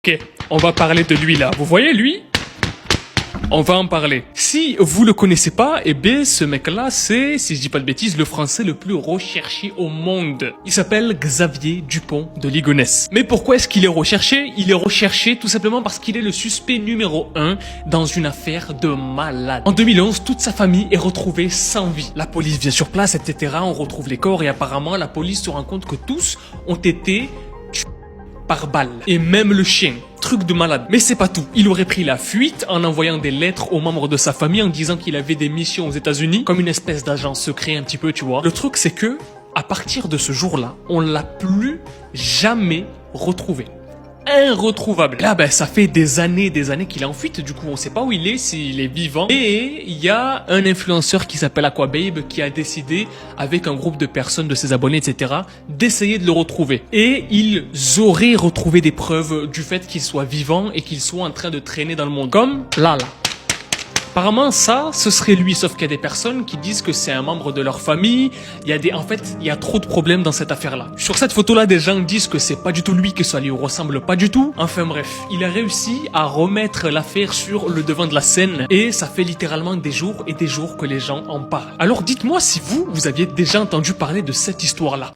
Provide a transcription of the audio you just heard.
Ok, on va parler de lui là. Vous voyez lui? On va en parler. Si vous le connaissez pas, eh bien, ce mec-là, c'est, si je dis pas de bêtises, le français le plus recherché au monde. Il s'appelle Xavier Dupont de Ligonnès. Mais pourquoi est-ce qu'il est recherché? Il est recherché tout simplement parce qu'il est le suspect numéro 1 dans une affaire de malade. En 2011, toute sa famille est retrouvée sans vie. La police vient sur place, etc. On retrouve les corps et apparemment, la police se rend compte que tous ont été tués par balle. Et même le chien. Truc de malade. Mais c'est pas tout. Il aurait pris la fuite en envoyant des lettres aux membres de sa famille en disant qu'il avait des missions aux États-Unis, comme une espèce d'agent secret un petit peu, tu vois. Le truc, c'est que, à partir de ce jour-là, on l'a plus jamais retrouvé. Irretrouvable. Là, ben, ça fait des années qu'il est en fuite. Du coup, on sait pas où il est, s'il est vivant. Et il y a un influenceur qui s'appelle Aquababe qui a décidé, avec un groupe de personnes, de ses abonnés, etc., d'essayer de le retrouver. Et ils auraient retrouvé des preuves du fait qu'il soit vivant et qu'il soit en train de traîner dans le monde. Comme là. Apparemment, ça, ce serait lui, sauf qu'il y a des personnes qui disent que c'est un membre de leur famille. En fait, il y a trop de problèmes dans cette affaire-là. Sur cette photo-là, des gens disent que c'est pas du tout lui, que ça lui ressemble pas du tout. Enfin bref, il a réussi à remettre l'affaire sur le devant de la scène et ça fait littéralement des jours et des jours que les gens en parlent. Alors dites-moi si vous aviez déjà entendu parler de cette histoire-là.